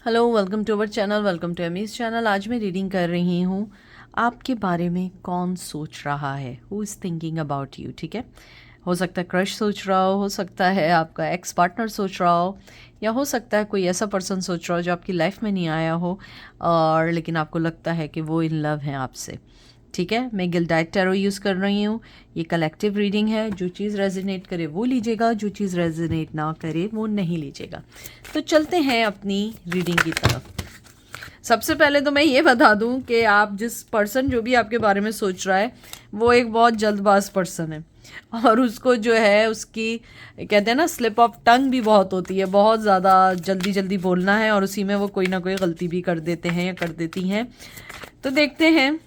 Hello, welcome to our channel, welcome to Amy's channel. आज मैं reading कर रही हूँ आपके बारे में कौन सोच रहा है, who is thinking about you. ठीक है, हो सकता है क्रश सोच रहा हो सकता है आपका एक्स पार्टनर सोच रहा हो, या हो सकता है कोई ऐसा पर्सन सोच रहा हो जो आपकी लाइफ में नहीं आया हो और लेकिन आपको लगता है कि वो इन लव है आपसे। ठीक है, मैं गिल्डाइट टैरो यूज़ कर रही हूँ। ये कलेक्टिव रीडिंग है, जो चीज़ रेजोनेट करे वो लीजिएगा, जो चीज़ रेजोनेट ना करे वो नहीं लीजिएगा। तो चलते हैं अपनी रीडिंग की तरफ। सबसे पहले तो मैं ये बता दूं कि आप जिस पर्सन जो भी आपके बारे में सोच रहा है वो एक बहुत जल्दबाज पर्सन है, और उसको जो है उसकी कहते हैं ना स्लिप ऑफ टंग भी बहुत होती है, बहुत ज़्यादा जल्दी जल्दी बोलना है और उसी में वो कोई ना कोई गलती भी कर देते हैं या कर देती हैं। तो देखते हैं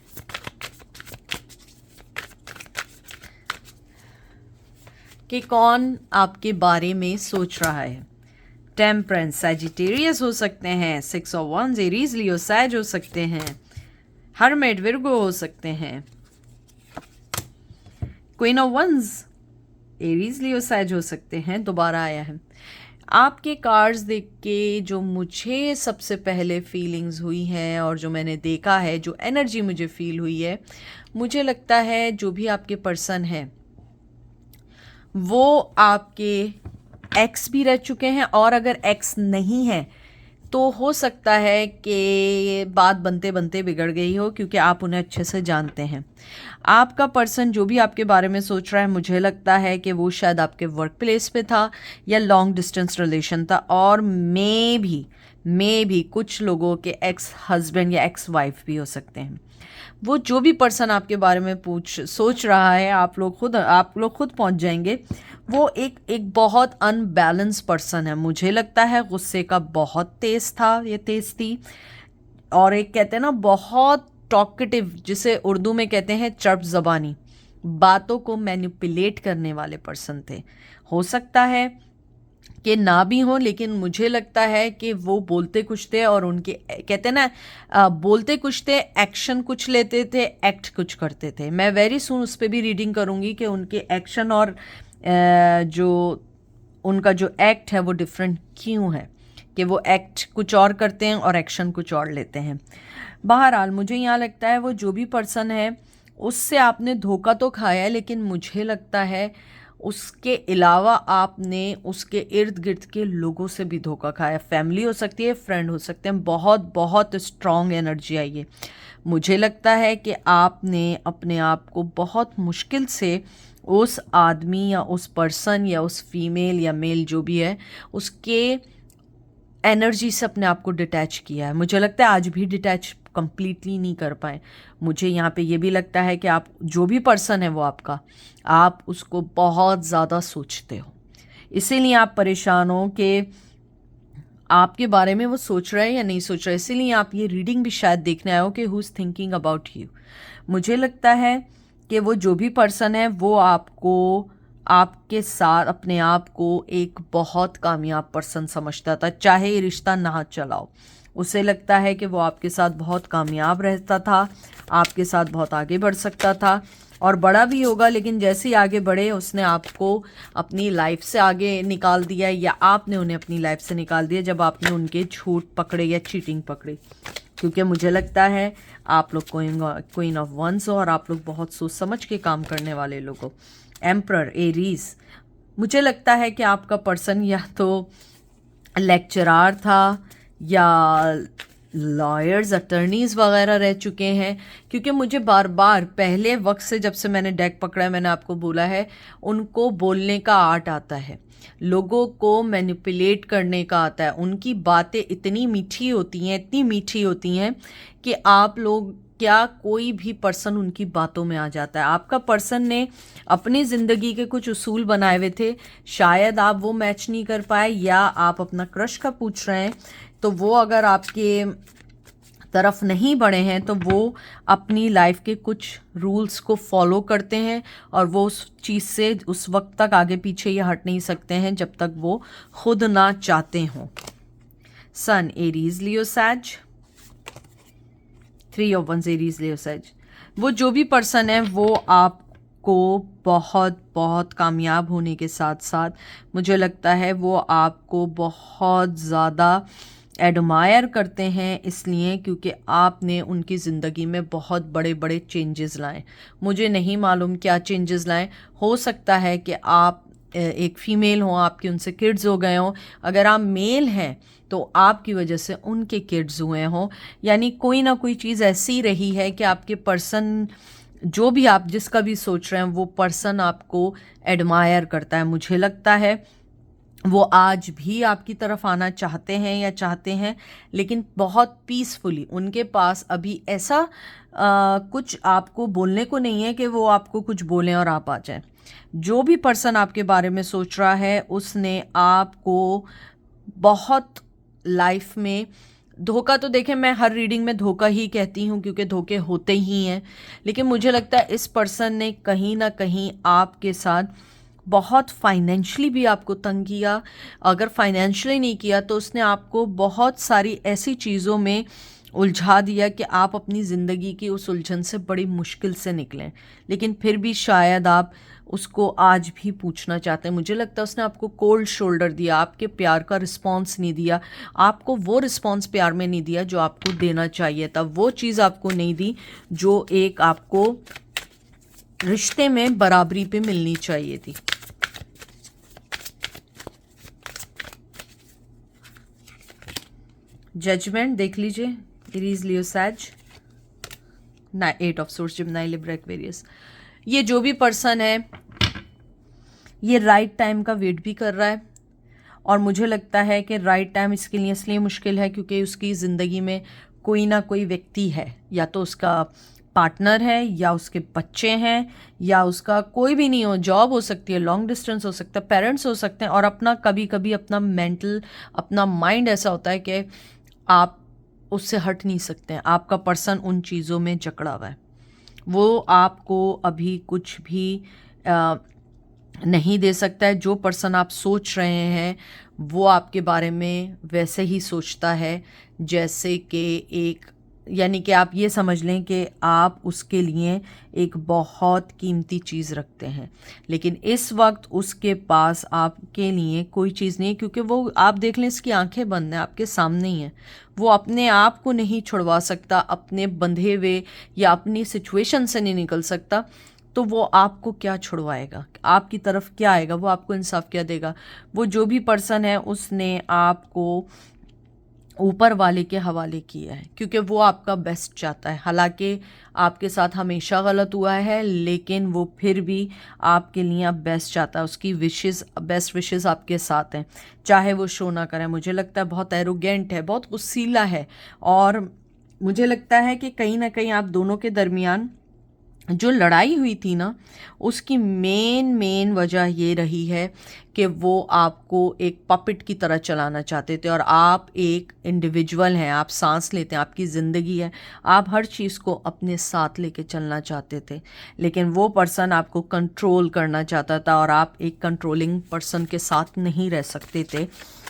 कि कौन आपके बारे में सोच रहा है। टेम्परेंस सैजिटेरियस हो सकते हैं, 6 of once Aries Leo sage हो सकते हैं, हर्मिट विर्गो हो सकते हैं, queen of once Aries Leo sage हो सकते हैं। दोबारा आया है। आपके कार्ड्स देख के जो मुझे सबसे पहले फीलिंग्स हुई हैं और जो मैंने देखा है, जो एनर्जी मुझे फील हुई है, मुझे लगता है जो भी आपके पर्सन है वो आपके एक्स भी रह चुके हैं, और अगर एक्स नहीं है तो हो सकता है कि बात बनते बनते बिगड़ गई हो, क्योंकि आप उन्हें अच्छे से जानते हैं। आपका पर्सन जो भी आपके बारे में सोच रहा है, मुझे लगता है कि वो शायद आपके वर्क प्लेस पे था या लॉन्ग डिस्टेंस रिलेशन था, और मे भी कुछ लोगों के एक्स हस्बैंड या एक्स वाइफ भी हो सकते हैं। वो जो भी पर्सन आपके बारे में सोच रहा है, आप लोग खुद पहुंच जाएंगे। वो एक बहुत अनबैलेंस पर्सन है, मुझे लगता है गुस्से का बहुत तेज था, ये तेज थी, और एक कहते हैं ना बहुत टॉकेटिव, जिसे उर्दू में कहते हैं चर्प ज़बानी, बातों को मैनिपुलेट करने वाले पर्सन थे। हो सकता है कि ना भी हो, लेकिन मुझे लगता है कि वो बोलते कुछ थे और उनके कहते हैं ना बोलते कुछ थे, एक्शन कुछ लेते थे, एक्ट कुछ करते थे। मैं वेरी सुन उस पर भी रीडिंग करूँगी कि उनके एक्शन और जो उनका जो एक्ट है वो डिफरेंट क्यों है, कि वो एक्ट कुछ और करते हैं और एक्शन कुछ और लेते हैं। बहरहाल मुझे यहाँ लगता है वो जो भी पर्सन है उससे आपने धोखा तो खाया है, लेकिन मुझे लगता है उसके अलावा आपने उसके इर्द गिर्द के लोगों से भी धोखा खाया। फैमिली हो सकती है, फ्रेंड हो सकते हैं, बहुत बहुत स्ट्रॉन्ग एनर्जी आई है। मुझे लगता है कि आपने अपने आप को बहुत मुश्किल से उस आदमी या उस पर्सन या उस फीमेल या मेल जो भी है उसके एनर्जी से अपने आप को डिटैच किया है। मुझे लगता है आज भी डिटैच कंप्लीटली नहीं कर पाए। मुझे यहाँ पे ये भी लगता है कि आप जो भी पर्सन है वो आपका, आप उसको बहुत ज़्यादा सोचते हो, इसीलिए आप परेशान हो कि आपके बारे में वो सोच रहे हैं या नहीं सोच रहे। इसीलिए आप ये रीडिंग भी शायद देखने आए हो कि who is thinking about you. मुझे लगता है कि वो जो भी पर्सन है वो आपको, आपके साथ अपने आप को एक बहुत कामयाब पर्सन समझता था, चाहे ये रिश्ता ना चलाओ। उसे लगता है कि वो आपके साथ बहुत कामयाब रहता था, आपके साथ बहुत आगे बढ़ सकता था और बड़ा भी होगा, लेकिन जैसे ही आगे बढ़े उसने आपको अपनी लाइफ से आगे निकाल दिया, या आपने उन्हें अपनी लाइफ से निकाल दिया जब आपने उनके झूठ पकड़े या चीटिंग पकड़ी। क्योंकि मुझे लगता है आप लोग क्वीन ऑफ वंस हो और आप लोग बहुत सोच समझ के काम करने वाले लोग हो। एम्परर एरीज, मुझे लगता है कि आपका पर्सन या तो लेक्चरार था या लॉयर्स अटर्नीज़ वगैरह रह चुके हैं, क्योंकि मुझे बार बार पहले वक्त से जब से मैंने डेक पकड़ा है मैंने आपको बोला है, उनको बोलने का आर्ट आता है, लोगों को मैनिपुलेट करने का आता है। उनकी बातें इतनी मीठी होती हैं, इतनी मीठी होती हैं कि आप लोग क्या कोई भी पर्सन उनकी बातों में आ जाता है। आपका पर्सन ने अपनी ज़िंदगी के कुछ उसूल बनाए हुए थे, शायद आप वो मैच नहीं कर पाए, या आप अपना क्रश का पूछ रहे हैं तो वो अगर आपके तरफ नहीं बढ़े हैं तो वो अपनी लाइफ के कुछ रूल्स को फॉलो करते हैं और वो उस चीज़ से उस वक्त तक आगे पीछे ये हट नहीं सकते हैं जब तक वो खुद ना चाहते हों। सन एरीज लियो सैज, 3 ऑफ वंस एरीज लियो सैज, वो जो भी पर्सन है वो आपको बहुत बहुत कामयाब होने के साथ साथ मुझे लगता है वो आपको बहुत ज़्यादा एडमायर करते हैं इसलिए क्योंकि आपने उनकी ज़िंदगी में बहुत बड़े बड़े चेंजेस लाए। मुझे नहीं मालूम क्या चेंजेस लाए। हो सकता है कि आप एक फ़ीमेल हो, आपके उनसे किड्स हो गए हों। अगर आप मेल हैं तो आपकी वजह से उनके किड्स हुए हों, यानी कोई ना कोई चीज़ ऐसी रही है कि आपके पर्सन, जो भी आप जिसका भी सोच रहे हैं, वो पर्सन आपको एडमायर करता है। मुझे लगता है वो आज भी आपकी तरफ आना चाहते हैं या चाहते हैं, लेकिन बहुत पीसफुली। उनके पास अभी ऐसा कुछ आपको बोलने को नहीं है कि वो आपको कुछ बोलें और आप आ जाएं। जो भी पर्सन आपके बारे में सोच रहा है उसने आपको बहुत लाइफ में धोखा, तो देखें मैं हर रीडिंग में धोखा ही कहती हूँ क्योंकि धोखे होते ही हैं, लेकिन मुझे लगता है इस पर्सन ने कहीं ना कहीं आपके साथ बहुत फाइनेंशियली भी आपको तंग किया। अगर फाइनेंशियली नहीं किया तो उसने आपको बहुत सारी ऐसी चीज़ों में उलझा दिया कि आप अपनी ज़िंदगी की उस उलझन से बड़ी मुश्किल से निकलें, लेकिन फिर भी शायद आप उसको आज भी पूछना चाहते हैं। मुझे लगता है उसने आपको कोल्ड शोल्डर दिया, आपके प्यार का रिस्पॉन्स नहीं दिया, आपको वो रिस्पॉन्स प्यार में नहीं दिया जो आपको देना चाहिए था, वो चीज़ आपको नहीं दी जो एक आपको रिश्ते में बराबरी पे मिलनी चाहिए थी। जजमेंट देख लीजिए, एरीज, लियो, सैज, ना 8 of source, Gemini, Libra, Aquarius. ये जो भी पर्सन है ये राइट टाइम का वेट भी कर रहा है, और मुझे लगता है कि राइट टाइम इसके लिए इसलिए मुश्किल है क्योंकि उसकी ज़िंदगी में कोई ना कोई व्यक्ति है, या तो उसका पार्टनर है या उसके बच्चे हैं या उसका कोई भी नहीं हो, जॉब हो सकती है, लॉन्ग डिस्टेंस हो सकता है, पेरेंट्स हो सकते हैं, और अपना कभी कभी अपना मेंटल, अपना माइंड ऐसा होता है कि आप उससे हट नहीं सकते हैं। आपका पर्सन उन चीज़ों में जकड़ा हुआ है, वो आपको अभी कुछ भी नहीं दे सकता है। जो पर्सन आप सोच रहे हैं वो आपके बारे में वैसे ही सोचता है जैसे कि एक, यानी कि आप ये समझ लें कि आप उसके लिए एक बहुत कीमती चीज़ रखते हैं, लेकिन इस वक्त उसके पास आपके लिए कोई चीज़ नहीं है क्योंकि वो, आप देख लें, इसकी आंखें बंद हैं, आपके सामने ही हैं। वो अपने आप को नहीं छुड़वा सकता, अपने बंधे हुए या अपनी सिचुएशन से नहीं निकल सकता, तो वो आपको क्या छुड़वाएगा, आपकी तरफ क्या आएगा, वो आपको इंसाफ क्या देगा। वो जो भी पर्सन है उसने आपको ऊपर वाले के हवाले किया है क्योंकि वो आपका बेस्ट चाहता है। हालांकि आपके साथ हमेशा गलत हुआ है, लेकिन वो फिर भी आपके लिए अब बेस्ट चाहता है। उसकी विशेस, बेस्ट विशेस आपके साथ हैं, चाहे वो शो ना करें। मुझे लगता है बहुत एरोगेंट है, बहुत गुस्सीला है, और मुझे लगता है कि कहीं ना कहीं आप दोनों के दरमियान जो लड़ाई हुई थी ना, उसकी मेन वजह ये रही है कि वो आपको एक पपेट की तरह चलाना चाहते थे, और आप एक इंडिविजुअल हैं, आप सांस लेते हैं, आपकी ज़िंदगी है, आप हर चीज़ को अपने साथ लेके चलना चाहते थे, लेकिन वो पर्सन आपको कंट्रोल करना चाहता था और आप एक कंट्रोलिंग पर्सन के साथ नहीं रह सकते थे।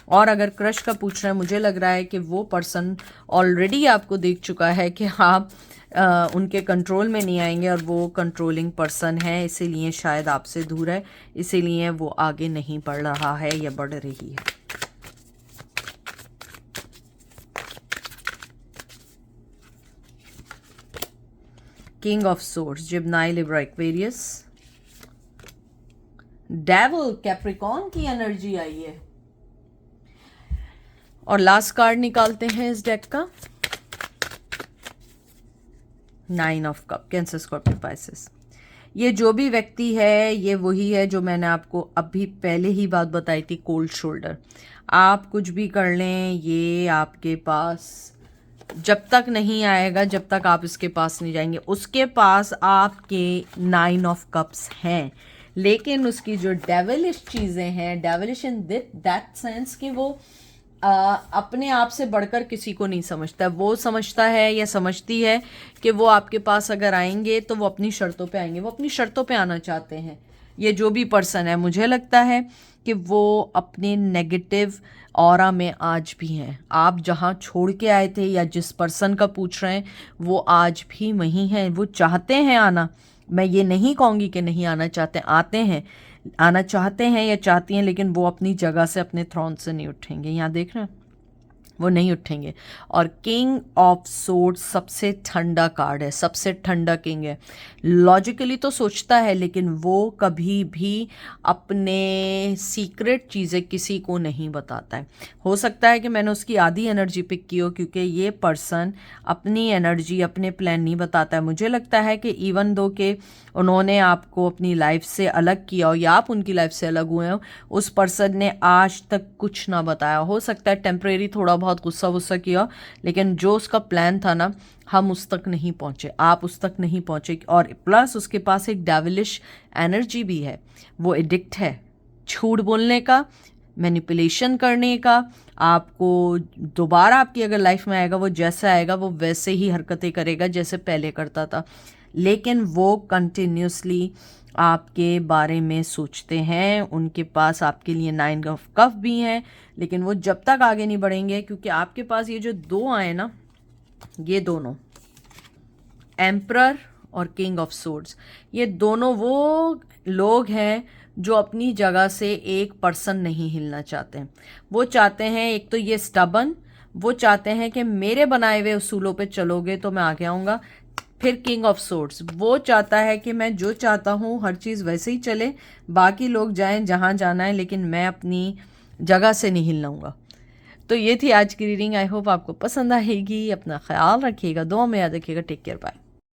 और अगर क्रश का पूछ रहे हैं, मुझे लग रहा है कि वो पर्सन ऑलरेडी आपको देख चुका है कि आप उनके कंट्रोल में नहीं आएंगे, और वो कंट्रोलिंग पर्सन है, इसीलिए शायद आपसे दूर है, इसीलिए वो आगे नहीं बढ़ रहा है या बढ़ रही है। King of source, Gemini, Libra, Aquarius, devil, Capricorn की एनर्जी आई है, और लास्ट कार्ड निकालते हैं इस डेक का, 9 of cup, cancer, Scorpio, Pisces. ये जो भी व्यक्ति है ये वही है जो मैंने आपको अभी पहले ही बात बताई थी, कोल्ड शोल्डर। आप कुछ भी कर लें, ये आपके पास जब तक नहीं आएगा, जब तक आप इसके पास नहीं जाएंगे। उसके पास आपके 9 ऑफ कप्स हैं, लेकिन उसकी जो डेविलिश चीज़ें हैं, डेविलिश इन दैट सेंस कि वो अपने आप से बढ़कर किसी को नहीं समझता। वो समझता है या समझती है कि वो आपके पास अगर आएंगे तो वो अपनी शर्तों पे आएंगे, वो अपनी शर्तों पे आना चाहते हैं। ये जो भी पर्सन है, मुझे लगता है कि वो अपने नेगेटिव ऑरा में आज भी हैं। आप जहाँ छोड़ के आए थे या जिस पर्सन का पूछ रहे हैं वो आज भी वहीं हैं। वो चाहते हैं आना, मैं ये नहीं कहूँगी कि नहीं आना चाहते, आते हैं, आना चाहते हैं या चाहती हैं, लेकिन वो अपनी जगह से, अपने थ्रोन से नहीं उठेंगे। यहाँ देख रहे हैं वो नहीं उठेंगे। और किंग ऑफ सोर्ड्स सबसे ठंडा कार्ड है, सबसे ठंडा किंग है। लॉजिकली तो सोचता है लेकिन वो कभी भी अपने सीक्रेट चीज़ें किसी को नहीं बताता है। हो सकता है कि मैंने उसकी आधी एनर्जी पिक की हो, क्योंकि ये पर्सन अपनी एनर्जी, अपने प्लान नहीं बताता है। मुझे लगता है कि इवन दो के उन्होंने आपको अपनी लाइफ से अलग किया हो या आप उनकी लाइफ से अलग हुए हो, उस पर्सन ने आज तक कुछ ना बताया। हो सकता है टेम्परेरी थोड़ा बहुत गुस्सा वुस्सा किया, लेकिन जो उसका प्लान था ना, हम उस तक नहीं पहुंचे, आप उस तक नहीं पहुंचे। और प्लस उसके पास एक डेविलिश एनर्जी भी है। वो एडिक्ट है झूठ बोलने का, मैनिपुलेशन करने का। आपको दोबारा आपकी अगर लाइफ में आएगा, वो जैसा आएगा वो वैसे ही हरकतें करेगा जैसे पहले करता था। लेकिन वो कंटिन्यूसली आपके बारे में सोचते हैं। उनके पास आपके लिए 9 ऑफ कप भी हैं, लेकिन वो जब तक आगे नहीं बढ़ेंगे, क्योंकि आपके पास ये जो दो आए ना, ये दोनों एम्परर और किंग ऑफ सोर्ड्स, ये दोनों वो लोग हैं जो अपनी जगह से एक पर्सन नहीं हिलना चाहते हैं। वो चाहते हैं, एक तो ये स्टबन, वो चाहते हैं कि मेरे बनाए हुए उसूलों पे चलोगे तो मैं आगे आऊँगा। फिर किंग ऑफ सोर्ड्स, वो चाहता है कि मैं जो चाहता हूँ हर चीज़ वैसे ही चले, बाकी लोग जाएं जहाँ जाना है, लेकिन मैं अपनी जगह से नहीं हिलूँगा। तो ये थी आज की रीडिंग। आई होप आपको पसंद आएगी। अपना ख्याल रखिएगा, दुआ में याद रखिएगा। Take care, bye.